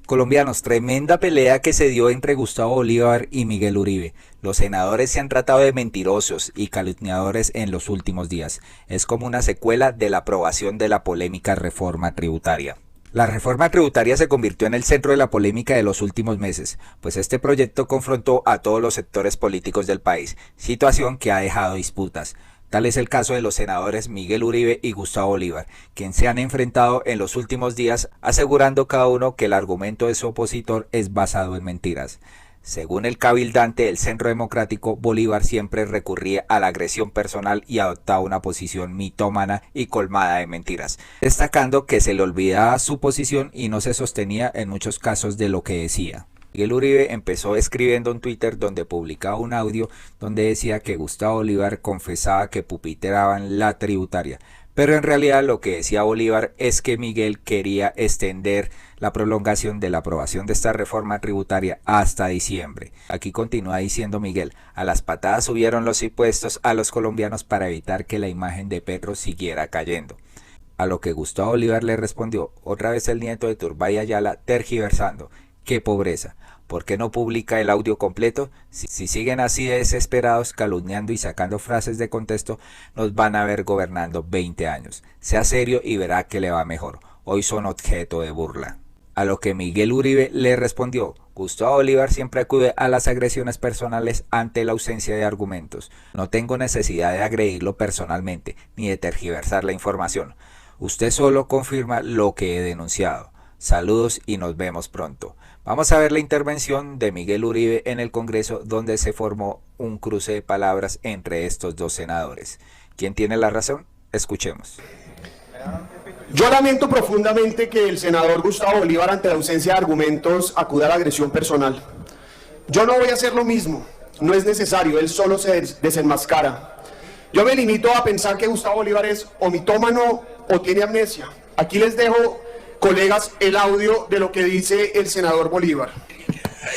Colombianos, tremenda pelea que se dio entre Gustavo Bolívar y Miguel Uribe. Los senadores se han tratado de mentirosos y calumniadores en los últimos días. Es como una secuela de la aprobación de la polémica reforma tributaria. La reforma tributaria se convirtió en el centro de la polémica de los últimos meses, pues este proyecto confrontó a todos los sectores políticos del país, situación que ha dejado disputas. Tal es el caso de los senadores Miguel Uribe y Gustavo Bolívar, quienes se han enfrentado en los últimos días asegurando cada uno que el argumento de su opositor es basado en mentiras. Según el cabildante del Centro Democrático, Bolívar siempre recurría a la agresión personal y adoptaba una posición mitómana y colmada de mentiras, destacando que se le olvidaba su posición y no se sostenía en muchos casos de lo que decía. Miguel Uribe empezó escribiendo en Twitter donde publicaba un audio donde decía que Gustavo Bolívar confesaba que pupiteraban la tributaria, pero en realidad lo que decía Bolívar es que Miguel quería extender la prolongación de la aprobación de esta reforma tributaria hasta diciembre. Aquí continúa diciendo Miguel: a las patadas subieron los impuestos a los colombianos para evitar que la imagen de Petro siguiera cayendo. A lo que Gustavo Bolívar le respondió, otra vez el nieto de Turbay Ayala tergiversando: ¡qué pobreza! ¿Por qué no publica el audio completo? Si siguen así de desesperados, calumniando y sacando frases de contexto, nos van a ver gobernando 20 años. Sea serio y verá que le va mejor. Hoy son objeto de burla. A lo que Miguel Uribe le respondió: Gustavo Bolívar siempre acude a las agresiones personales ante la ausencia de argumentos. No tengo necesidad de agredirlo personalmente, ni de tergiversar la información. Usted solo confirma lo que he denunciado. Saludos y nos vemos pronto. Vamos a ver la intervención de Miguel Uribe en el Congreso, donde se formó un cruce de palabras entre estos dos senadores. ¿Quién tiene la razón? Escuchemos. Yo lamento profundamente que el senador Gustavo Bolívar, ante la ausencia de argumentos, acuda a la agresión personal. Yo no voy a hacer lo mismo, no es necesario, él solo se desenmascara. Yo me limito a pensar que Gustavo Bolívar es o mitómano o tiene amnesia. Aquí les dejo, colegas, el audio de lo que dice el senador Bolívar.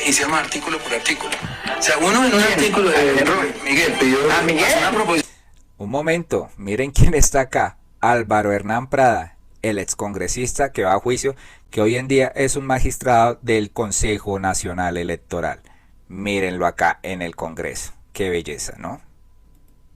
Y se llama artículo por artículo. O sea, uno en un artículo de Miguel pidió una proposición. Un momento, miren quién está acá. Álvaro Hernán Prada, el excongresista que va a juicio, que hoy en día es un magistrado del Consejo Nacional Electoral. Mírenlo acá en el Congreso. Qué belleza, ¿no?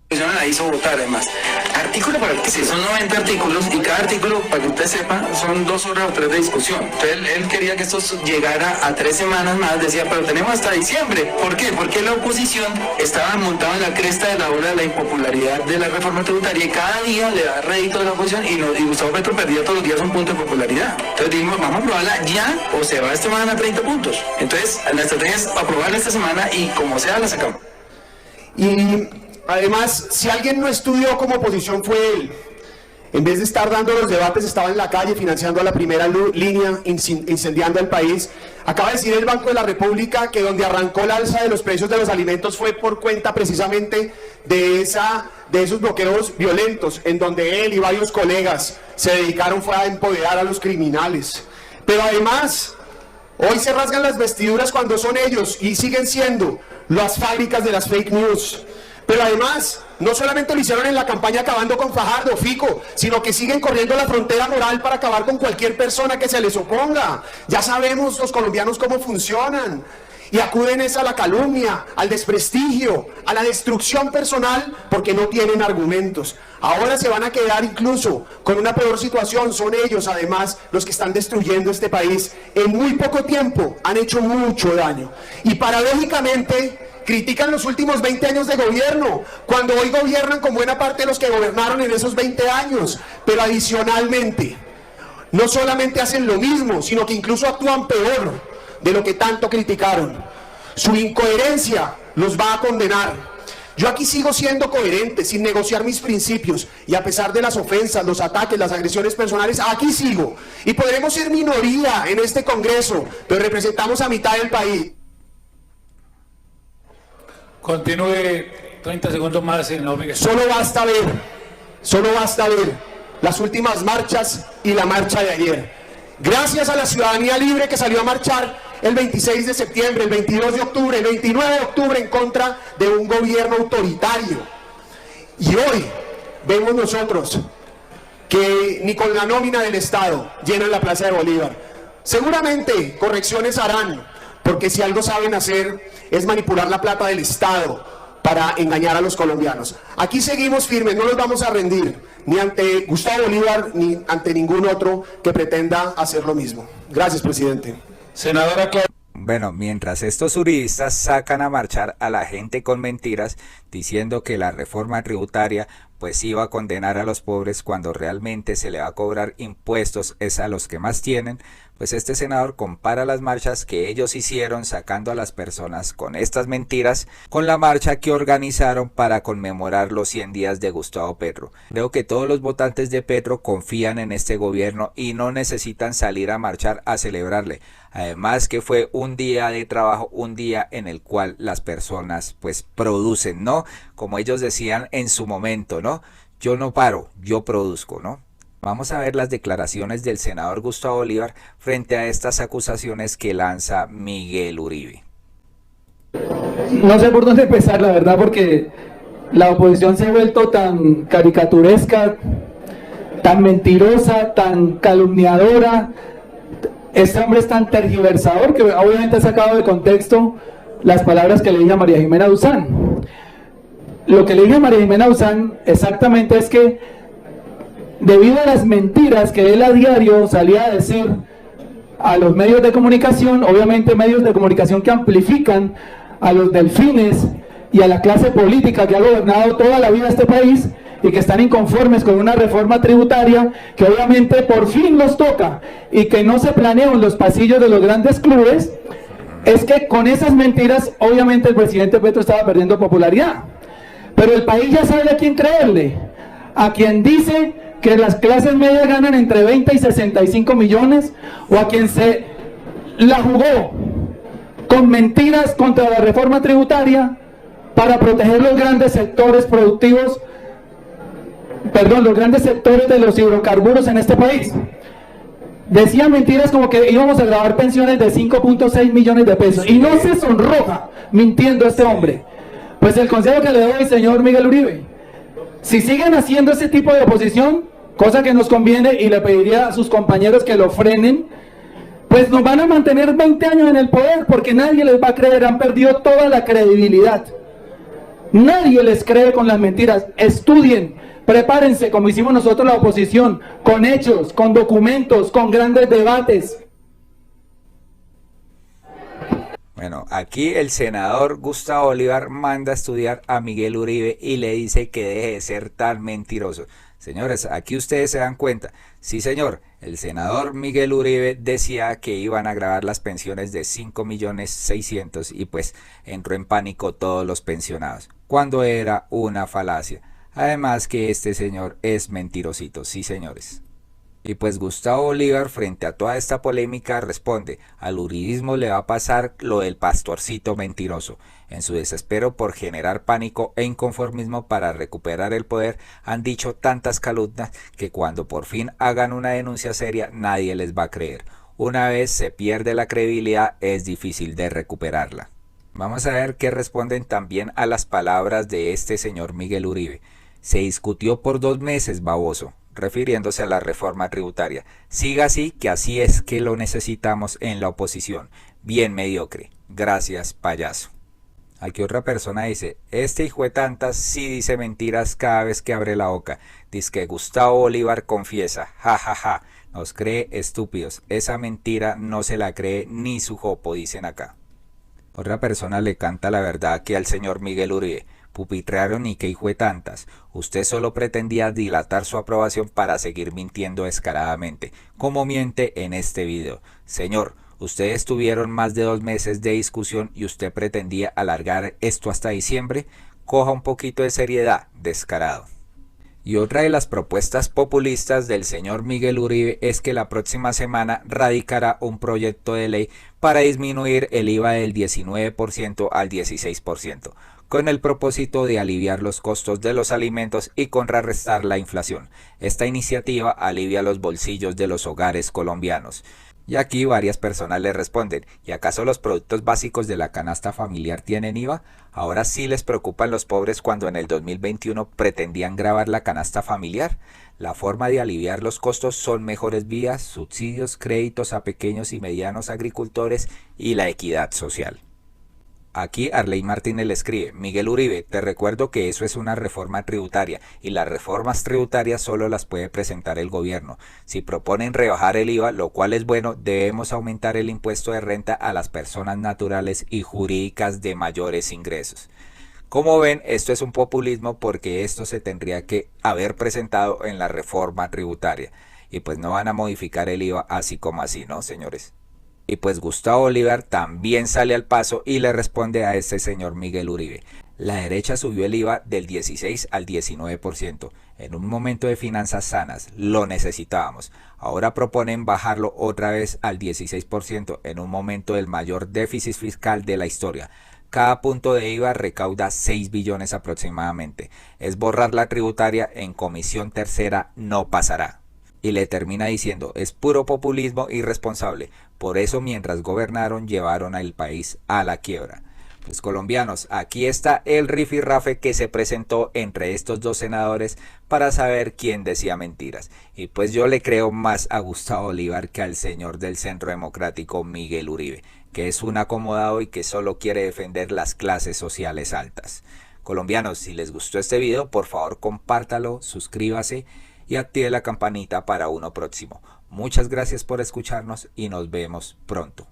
La hizo votar además. Artículo para que son 90 artículos y cada artículo, para que usted sepa, son 2 horas o 3 de discusión. Entonces él quería que esto llegara a 3 semanas más, decía, pero tenemos hasta diciembre. ¿Por qué? Porque la oposición estaba montada en la cresta de la ola de la impopularidad de la reforma tributaria y cada día le da rédito a la oposición y Gustavo Petro perdía todos los días un punto de popularidad. Entonces dijimos, vamos a aprobarla ya o se va esta semana a 30 puntos. Entonces la estrategia es aprobarla esta semana y como sea la sacamos. Y además, si alguien no estudió como oposición fue él. En vez de estar dando los debates, estaba en la calle financiando a la primera línea, incendiando el país. Acaba de decir el Banco de la República que donde arrancó la alza de los precios de los alimentos fue por cuenta precisamente de esos bloqueos violentos, en donde él y varios colegas se dedicaron fue a empoderar a los criminales. Pero además, hoy se rasgan las vestiduras cuando son ellos y siguen siendo las fábricas de las fake news. Pero además, no solamente lo hicieron en la campaña acabando con Fajardo, Fico, sino que siguen corriendo la frontera moral para acabar con cualquier persona que se les oponga. Ya sabemos los colombianos cómo funcionan. Y acuden a la calumnia, al desprestigio, a la destrucción personal, porque no tienen argumentos. Ahora se van a quedar incluso con una peor situación. Son ellos, además, los que están destruyendo este país. En muy poco tiempo han hecho mucho daño. Y paradójicamente critican los últimos 20 años de gobierno, cuando hoy gobiernan con buena parte de los que gobernaron en esos 20 años. Pero adicionalmente, no solamente hacen lo mismo, sino que incluso actúan peor de lo que tanto criticaron. Su incoherencia los va a condenar. Yo aquí sigo siendo coherente, sin negociar mis principios, y a pesar de las ofensas, los ataques, las agresiones personales, aquí sigo. Y podremos ser minoría en este Congreso, pero representamos a mitad del país. Continúe 30 segundos más, senador Miguel. Solo basta ver las últimas marchas y la marcha de ayer. Gracias a la ciudadanía libre que salió a marchar el 26 de septiembre, el 22 de octubre, el 29 de octubre en contra de un gobierno autoritario. Y hoy vemos nosotros que ni con la nómina del Estado llenan la Plaza de Bolívar. Seguramente correcciones harán, porque si algo saben hacer es manipular la plata del Estado para engañar a los colombianos. Aquí seguimos firmes, no nos vamos a rendir, ni ante Gustavo Bolívar, ni ante ningún otro que pretenda hacer lo mismo. Gracias, presidente. Senadora Claudia. Bueno, mientras estos uribistas sacan a marchar a la gente con mentiras, diciendo que la reforma tributaria pues iba a condenar a los pobres cuando realmente se le va a cobrar impuestos es a los que más tienen, pues este senador compara las marchas que ellos hicieron sacando a las personas con estas mentiras con la marcha que organizaron para conmemorar los 100 días de Gustavo Petro. Creo que todos los votantes de Petro confían en este gobierno y no necesitan salir a marchar a celebrarle. Además que fue un día de trabajo, un día en el cual las personas pues producen, ¿no? Como ellos decían en su momento, ¿no? Yo no paro, yo produzco, ¿no? Vamos a ver las declaraciones del senador Gustavo Bolívar frente a estas acusaciones que lanza Miguel Uribe. No sé por dónde empezar, la verdad, porque la oposición se ha vuelto tan caricaturesca, tan mentirosa, tan calumniadora. Este hombre es tan tergiversador que obviamente ha sacado de contexto las palabras que le dije a María Jimena Duzán. Lo que le dije a María Jimena Duzán exactamente es que debido a las mentiras que él a diario salía a decir a los medios de comunicación, obviamente medios de comunicación que amplifican a los delfines y a la clase política que ha gobernado toda la vida este país y que están inconformes con una reforma tributaria que obviamente por fin los toca y que no se planeó en los pasillos de los grandes clubes, es que con esas mentiras obviamente el presidente Petro estaba perdiendo popularidad. Pero el país ya sabe a quién creerle, a quien dice que las clases medias ganan entre 20 y 65 millones, o a quien se la jugó con mentiras contra la reforma tributaria para proteger los grandes sectores productivos, los grandes sectores de los hidrocarburos en este país. Decía mentiras como que íbamos a grabar pensiones de 5.6 millones de pesos, y no se sonroja mintiendo este hombre. Pues el consejo que le doy, señor Miguel Uribe, si siguen haciendo ese tipo de oposición, cosa que nos conviene y le pediría a sus compañeros que lo frenen, pues nos van a mantener 20 años en el poder, porque nadie les va a creer, han perdido toda la credibilidad. Nadie les cree con las mentiras. Estudien, prepárense como hicimos nosotros la oposición, con hechos, con documentos, con grandes debates. Bueno, aquí el senador Gustavo Bolívar manda a estudiar a Miguel Uribe y le dice que deje de ser tan mentiroso. Señores, aquí ustedes se dan cuenta. Sí, señor, el senador Miguel Uribe decía que iban a grabar las pensiones de 5.600.000 y pues entró en pánico todos los pensionados, cuando era una falacia. Además que este señor es mentirosito, sí señores. Y pues Gustavo Bolívar frente a toda esta polémica responde, al uribismo le va a pasar lo del pastorcito mentiroso. En su desespero por generar pánico e inconformismo para recuperar el poder, han dicho tantas calumnias que cuando por fin hagan una denuncia seria nadie les va a creer. Una vez se pierde la credibilidad es difícil de recuperarla. Vamos a ver qué responden también a las palabras de este señor Miguel Uribe. Se discutió por 2 meses, baboso, refiriéndose a la reforma tributaria. Siga así, que así es que lo necesitamos en la oposición. Bien mediocre. Gracias, payaso. Aquí otra persona dice, este hijo de tantas sí dice mentiras cada vez que abre la boca. Dice que Gustavo Bolívar confiesa, ja ja ja, nos cree estúpidos. Esa mentira no se la cree ni su jopo, dicen acá. Otra persona le canta la verdad aquí al señor Miguel Uribe. Pupitrearon y que hijo de tantas. Usted solo pretendía dilatar su aprobación para seguir mintiendo descaradamente, como miente en este video. Señor, ustedes tuvieron más de 2 meses de discusión y usted pretendía alargar esto hasta diciembre. Coja un poquito de seriedad, descarado. Y otra de las propuestas populistas del señor Miguel Uribe es que la próxima semana radicará un proyecto de ley para disminuir el IVA del 19% al 16%, con el propósito de aliviar los costos de los alimentos y contrarrestar la inflación. Esta iniciativa alivia los bolsillos de los hogares colombianos. Y aquí varias personas le responden, ¿y acaso los productos básicos de la canasta familiar tienen IVA? Ahora sí les preocupan los pobres cuando en el 2021 pretendían gravar la canasta familiar. La forma de aliviar los costos son mejores vías, subsidios, créditos a pequeños y medianos agricultores y la equidad social. Aquí Arley Martínez le escribe, Miguel Uribe, te recuerdo que eso es una reforma tributaria y las reformas tributarias solo las puede presentar el gobierno. Si proponen rebajar el IVA, lo cual es bueno, debemos aumentar el impuesto de renta a las personas naturales y jurídicas de mayores ingresos. Como ven, esto es un populismo porque esto se tendría que haber presentado en la reforma tributaria. Y pues no van a modificar el IVA así como así, ¿no, señores? Y pues Gustavo Bolívar también sale al paso y le responde a este señor Miguel Uribe. La derecha subió el IVA del 16 al 19%. En un momento de finanzas sanas, lo necesitábamos. Ahora proponen bajarlo otra vez al 16% en un momento del mayor déficit fiscal de la historia. Cada punto de IVA recauda 6 billones aproximadamente. Es borrar la tributaria en comisión tercera, no pasará. Y le termina diciendo, es puro populismo irresponsable, por eso mientras gobernaron llevaron al país a la quiebra. Pues colombianos, aquí está el rifirrafe que se presentó entre estos dos senadores para saber quién decía mentiras. Y pues yo le creo más a Gustavo Bolívar que al señor del Centro Democrático Miguel Uribe, que es un acomodado y que solo quiere defender las clases sociales altas. Colombianos, si les gustó este video, por favor compártalo, suscríbase y active la campanita para uno próximo. Muchas gracias por escucharnos y nos vemos pronto.